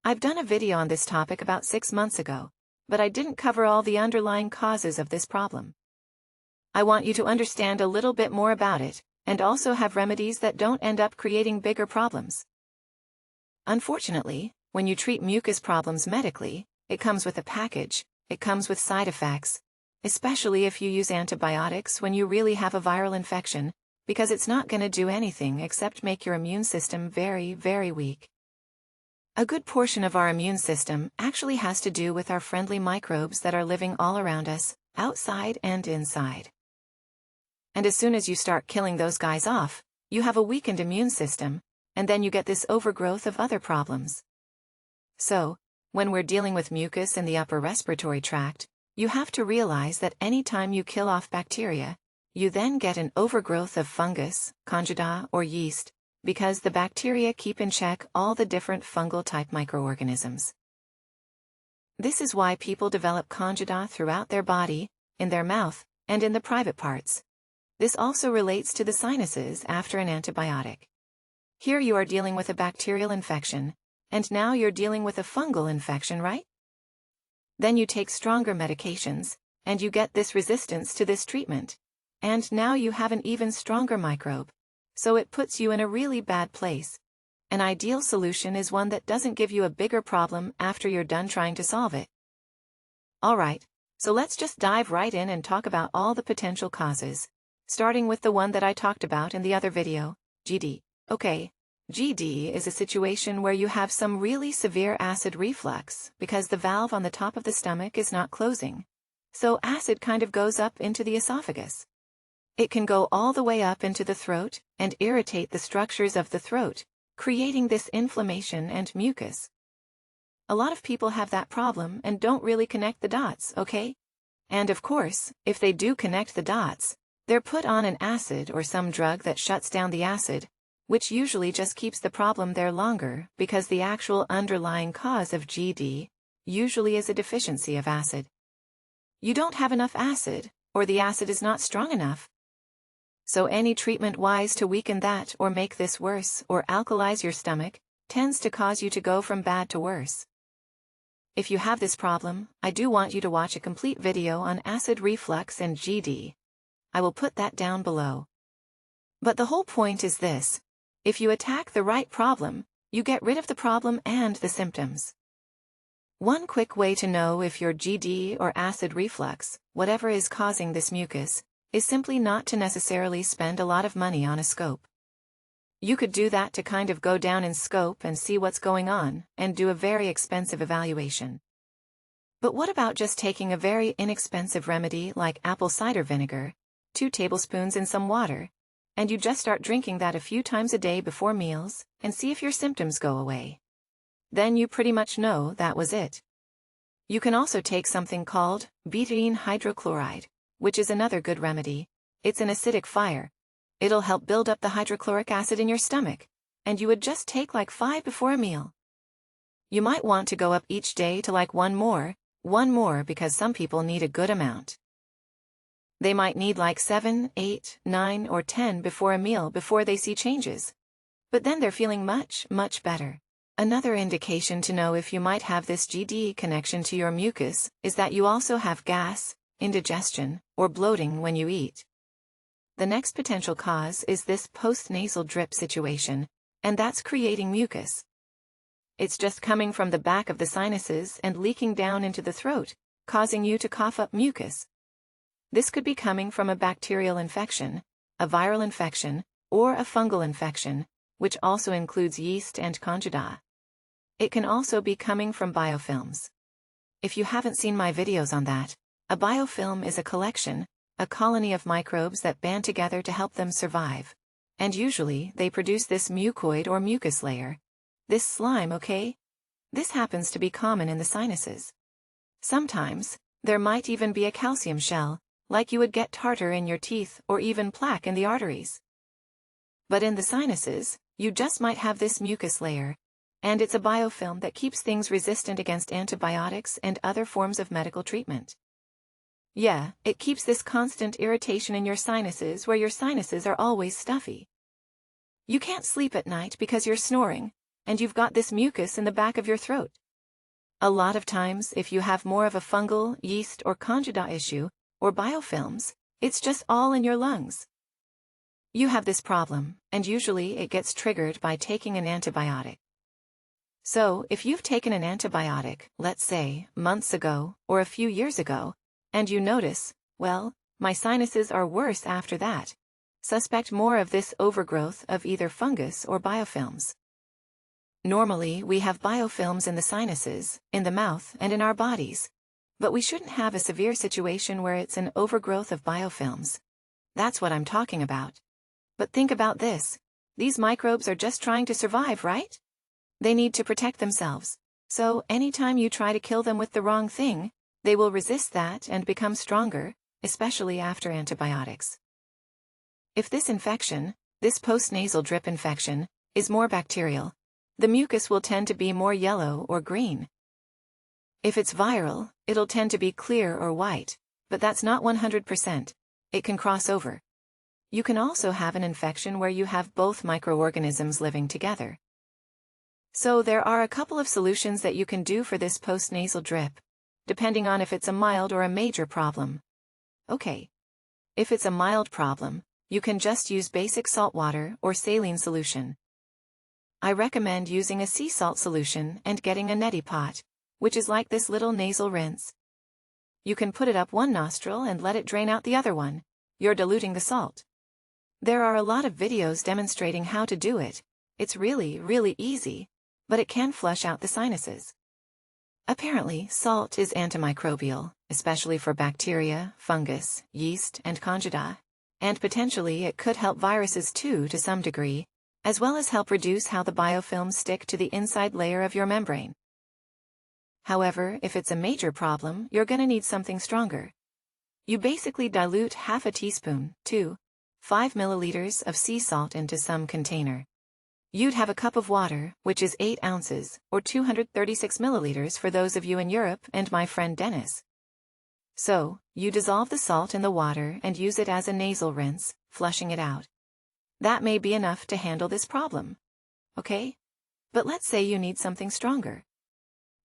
I've done a video on this topic about 6 months ago, but I didn't cover all the underlying causes of this problem. I want you to understand a little bit more about it, and also have remedies that don't end up creating bigger problems. Unfortunately, when you treat mucus problems medically, it comes with a package, it comes with side effects, especially if you use antibiotics when you really have a viral infection, because it's not going to do anything except make your immune system very, very weak. A good portion of our immune system actually has to do with our friendly microbes that are living all around us, outside and inside. And as soon as you start killing those guys off, you have a weakened immune system, and then you get this overgrowth of other problems. So, when we're dealing with mucus in the upper respiratory tract, you have to realize that any time you kill off bacteria, you then get an overgrowth of fungus, candida, or yeast, because the bacteria keep in check all the different fungal-type microorganisms. This is why people develop candida throughout their body, in their mouth, and in the private parts. This also relates to the sinuses after an antibiotic. Here you are dealing with a bacterial infection, and now you're dealing with a fungal infection, right? Then you take stronger medications, and you get this resistance to this treatment. And now you have an even stronger microbe. So it puts you in a really bad place. An ideal solution is one that doesn't give you a bigger problem after you're done trying to solve it. Alright, so let's just dive right in and talk about all the potential causes, starting with the one that I talked about in the other video, GD. Okay, GD is a situation where you have some really severe acid reflux because the valve on the top of the stomach is not closing. So acid kind of goes up into the esophagus. It can go all the way up into the throat and irritate the structures of the throat, creating this inflammation and mucus. A lot of people have that problem and don't really connect the dots, okay? And of course, if they do connect the dots, they're put on an acid or some drug that shuts down the acid, which usually just keeps the problem there longer because the actual underlying cause of GD usually is a deficiency of acid. You don't have enough acid, or the acid is not strong enough. So any treatment wise to weaken that or make this worse or alkalize your stomach tends to cause you to go from bad to worse. If you have this problem, I do want you to watch a complete video on acid reflux and GD. I will put that down below. But the whole point is this: if you attack the right problem, you get rid of the problem and the symptoms. One quick way to know if you're GD or acid reflux, whatever is causing this mucus, is simply not to necessarily spend a lot of money on a scope. You could do that to kind of go down in scope and see what's going on, and do a very expensive evaluation. But what about just taking a very inexpensive remedy like apple cider vinegar, 2 tablespoons in some water, and you just start drinking that a few times a day before meals, and see if your symptoms go away. Then you pretty much know that was it. You can also take something called betaine hydrochloride, which is another good remedy. It's an acidic fire. It'll help build up the hydrochloric acid in your stomach, and you would just take like 5 before a meal. You might want to go up each day to like one more because some people need a good amount. They might need like 7, 8, 9, or 10 before a meal before they see changes. But then they're feeling much, much better. Another indication to know if you might have this GD connection to your mucus is that you also have gas, indigestion, or bloating when you eat. The next potential cause is this post-nasal drip situation, and that's creating mucus. It's just coming from the back of the sinuses and leaking down into the throat, causing you to cough up mucus. This could be coming from a bacterial infection, a viral infection, or a fungal infection, which also includes yeast and candida. It can also be coming from biofilms. If you haven't seen my videos on that, a biofilm is a collection, a colony of microbes that band together to help them survive. And usually they produce this mucoid or mucus layer. This slime, okay? This happens to be common in the sinuses. Sometimes, there might even be a calcium shell, like you would get tartar in your teeth or even plaque in the arteries. But in the sinuses, you just might have this mucus layer, and it's a biofilm that keeps things resistant against antibiotics and other forms of medical treatment. Yeah, it keeps this constant irritation in your sinuses where your sinuses are always stuffy. You can't sleep at night because you're snoring, and you've got this mucus in the back of your throat. A lot of times, if you have more of a fungal, yeast or candida issue, or biofilms, it's just all in your lungs. You have this problem, and usually it gets triggered by taking an antibiotic. So, if you've taken an antibiotic, let's say, months ago, or a few years ago, and you notice, well, my sinuses are worse after that, suspect more of this overgrowth of either fungus or biofilms. Normally, we have biofilms in the sinuses, in the mouth, and in our bodies. But we shouldn't have a severe situation where it's an overgrowth of biofilms. That's what I'm talking about. But think about this. These microbes are just trying to survive, right? They need to protect themselves. So, anytime you try to kill them with the wrong thing, they will resist that and become stronger, especially after antibiotics. If this infection, this postnasal drip infection, is more bacterial, the mucus will tend to be more yellow or green. If it's viral, it'll tend to be clear or white, but that's not 100%. It can cross over. You can also have an infection where you have both microorganisms living together. So there are a couple of solutions that you can do for this postnasal drip, depending on if it's a mild or a major problem. Okay. If it's a mild problem, you can just use basic salt water or saline solution. I recommend using a sea salt solution and getting a neti pot, which is like this little nasal rinse. You can put it up one nostril and let it drain out the other one. You're diluting the salt. There are a lot of videos demonstrating how to do it. It's really, really easy, but it can flush out the sinuses. Apparently, salt is antimicrobial, especially for bacteria, fungus, yeast, and candida, and potentially it could help viruses too to some degree, as well as help reduce how the biofilms stick to the inside layer of your membrane. However, if it's a major problem, you're gonna need something stronger. You basically dilute half a teaspoon, 5 milliliters of sea salt into some container. You'd have a cup of water, which is 8 ounces, or 236 milliliters for those of you in Europe and my friend Dennis. So, you dissolve the salt in the water and use it as a nasal rinse, flushing it out. That may be enough to handle this problem. Okay? But let's say you need something stronger.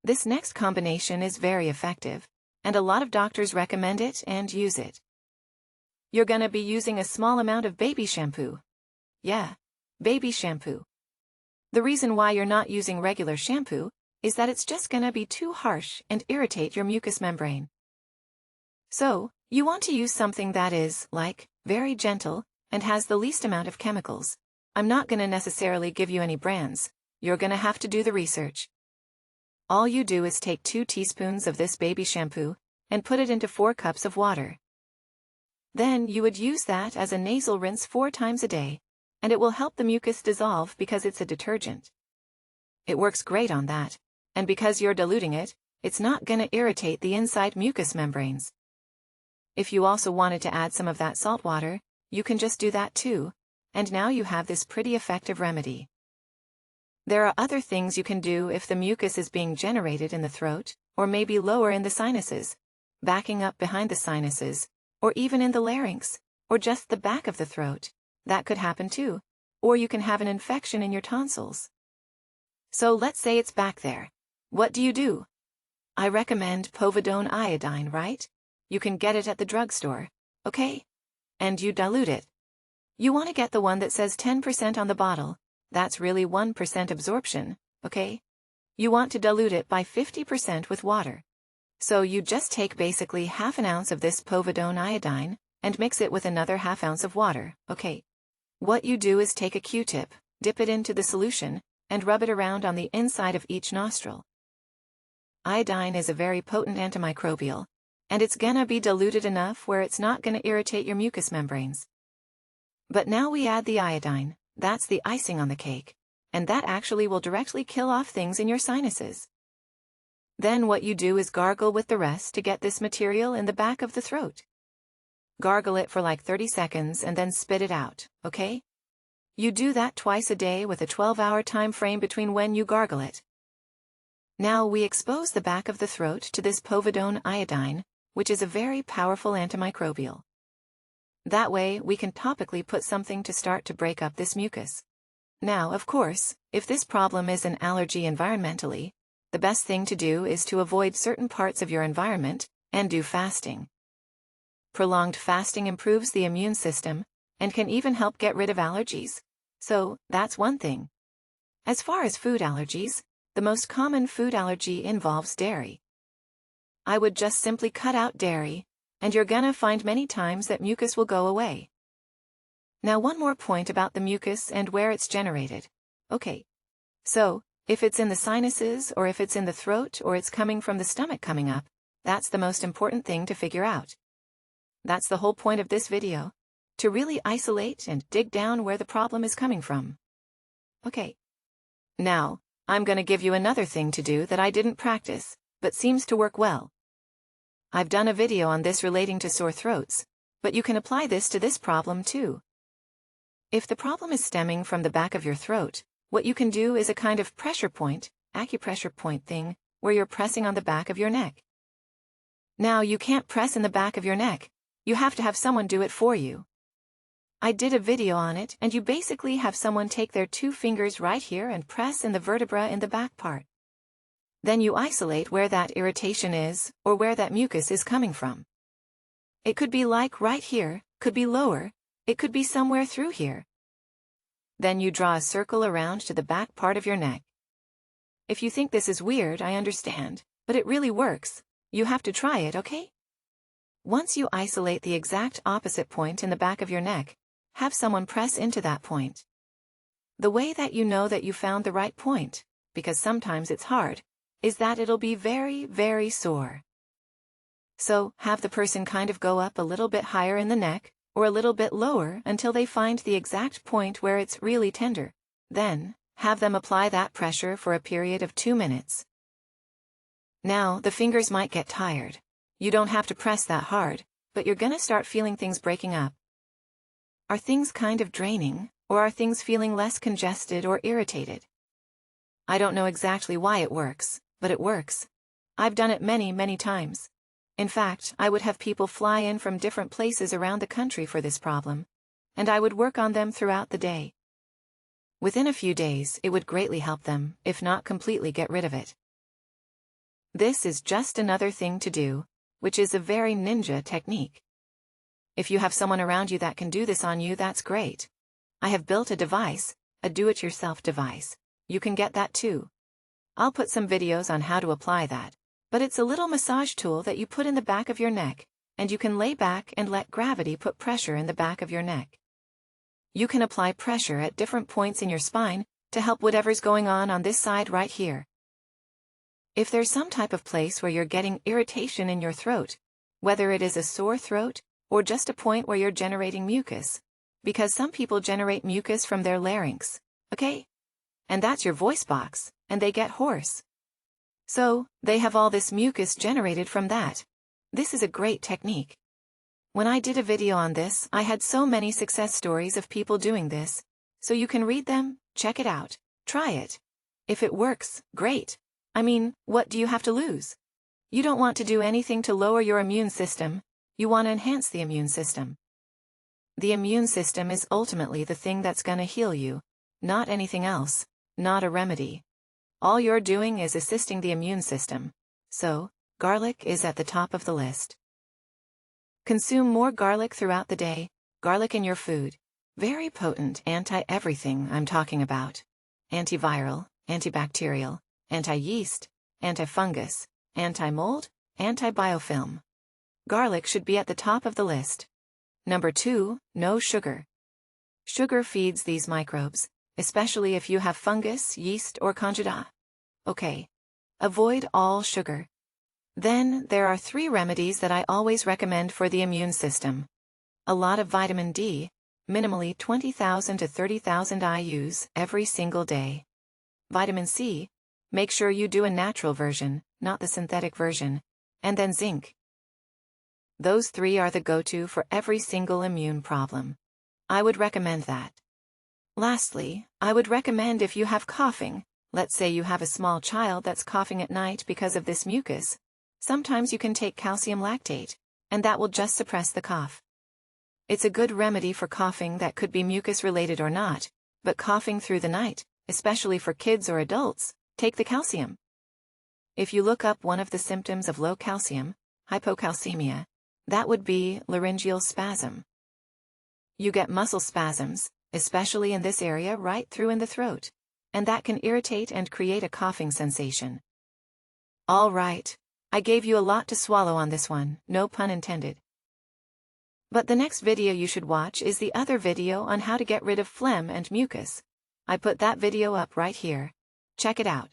This next combination is very effective, and a lot of doctors recommend it and use it. You're gonna be using a small amount of baby shampoo. Yeah, baby shampoo. The reason why you're not using regular shampoo is that it's just gonna be too harsh and irritate your mucous membrane. So, you want to use something that is, like, very gentle and has the least amount of chemicals. I'm not gonna necessarily give you any brands. You're gonna have to do the research. All you do is take 2 teaspoons of this baby shampoo and put it into 4 cups of water. Then you would use that as a nasal rinse 4 times a day, and it will help the mucus dissolve because it's a detergent. It works great on that, and because you're diluting it, it's not gonna irritate the inside mucous membranes. If you also wanted to add some of that salt water, you can just do that too, and now you have this pretty effective remedy. There are other things you can do if the mucus is being generated in the throat, or maybe lower in the sinuses, backing up behind the sinuses, or even in the larynx, or just the back of the throat. That could happen too. Or you can have an infection in your tonsils. So let's say it's back there. What do? I recommend povidone iodine, right? You can get it at the drugstore, okay? And you dilute it. You want to get the one that says 10% on the bottle. That's really 1% absorption, okay? You want to dilute it by 50% with water. So you just take basically half an ounce of this povidone iodine, and mix it with another half ounce of water, okay? What you do is take a Q-tip, dip it into the solution, and rub it around on the inside of each nostril. Iodine is a very potent antimicrobial, and it's gonna be diluted enough where it's not gonna irritate your mucous membranes. But now we add the iodine, that's the icing on the cake, and that actually will directly kill off things in your sinuses. Then what you do is gargle with the rest to get this material in the back of the throat. Gargle it for like 30 seconds and then spit it out, okay? You do that twice a day with a 12-hour time frame between when you gargle it. Now we expose the back of the throat to this povidone iodine, which is a very powerful antimicrobial. That way we can topically put something to start to break up this mucus. Now, of course, if this problem is an allergy environmentally, the best thing to do is to avoid certain parts of your environment and do fasting. Prolonged fasting improves the immune system and can even help get rid of allergies. So, that's one thing. As far as food allergies, the most common food allergy involves dairy. I would just simply cut out dairy, and you're gonna find many times that mucus will go away. Now, one more point about the mucus and where it's generated. Okay. So, if it's in the sinuses or if it's in the throat or it's coming from the stomach coming up, that's the most important thing to figure out. That's the whole point of this video, to really isolate and dig down where the problem is coming from. Okay. Now, I'm gonna give you another thing to do that I didn't practice, but seems to work well. I've done a video on this relating to sore throats, but you can apply this to this problem too. If the problem is stemming from the back of your throat, what you can do is a kind of pressure point, acupressure point thing, where you're pressing on the back of your neck. Now, you can't press in the back of your neck. You have to have someone do it for you. I did a video on it, and you basically have someone take their 2 fingers right here and press in the vertebra in the back part. Then you isolate where that irritation is, or where that mucus is coming from. It could be like right here, could be lower, it could be somewhere through here. Then you draw a circle around to the back part of your neck. If you think this is weird, I understand, but it really works. You have to try it, okay? Once you isolate the exact opposite point in the back of your neck, have someone press into that point. The way that you know that you found the right point, because sometimes it's hard, is that it'll be very, very sore. So, have the person kind of go up a little bit higher in the neck, or a little bit lower until they find the exact point where it's really tender. Then, have them apply that pressure for a period of 2 minutes. Now, the fingers might get tired. You don't have to press that hard, but you're gonna start feeling things breaking up. Are things kind of draining, or are things feeling less congested or irritated? I don't know exactly why it works, but it works. I've done it many, many times. In fact, I would have people fly in from different places around the country for this problem, and I would work on them throughout the day. Within a few days, it would greatly help them, if not completely get rid of it. This is just another thing to do, which is a very ninja technique. If you have someone around you that can do this on you, that's great. I have built a device, a do-it-yourself device. You can get that too. I'll put some videos on how to apply that. But it's a little massage tool that you put in the back of your neck, and you can lay back and let gravity put pressure in the back of your neck. You can apply pressure at different points in your spine to help whatever's going on this side right here. If there's some type of place where you're getting irritation in your throat, whether it is a sore throat or just a point where you're generating mucus, because some people generate mucus from their larynx, okay? And that's your voice box, and they get hoarse. So, they have all this mucus generated from that. This is a great technique. When I did a video on this, I had so many success stories of people doing this, so you can read them, check it out, try it. If it works, great. I mean, what do you have to lose? You don't want to do anything to lower your immune system, you want to enhance the immune system. The immune system is ultimately the thing that's gonna heal you, not anything else, not a remedy. All you're doing is assisting the immune system. So, garlic is at the top of the list. Consume more garlic throughout the day. Garlic in your food. Very potent anti-everything I'm talking about. Antiviral, antibacterial, anti-yeast, anti-fungus, anti-mold, anti-biofilm. Garlic should be at the top of the list. Number 2, no sugar. Sugar feeds these microbes, especially if you have fungus, yeast, or candida. Okay. Avoid all sugar. Then, there are 3 remedies that I always recommend for the immune system. A lot of vitamin D, minimally 20,000 to 30,000 IUs every single day. Vitamin C, make sure you do a natural version, not the synthetic version. And then zinc. Those 3 are the go-to for every single immune problem. I would recommend that. Lastly, I would recommend if you have coughing, let's say you have a small child that's coughing at night because of this mucus, sometimes you can take calcium lactate, and that will just suppress the cough. It's a good remedy for coughing that could be mucus-related or not, but coughing through the night, especially for kids or adults, take the calcium. If you look up one of the symptoms of low calcium, hypocalcemia, that would be laryngeal spasm. You get muscle spasms, especially in this area right through in the throat, and that can irritate and create a coughing sensation. All right, I gave you a lot to swallow on this one, no pun intended. But the next video you should watch is the other video on how to get rid of phlegm and mucus. I put that video up right here. Check it out.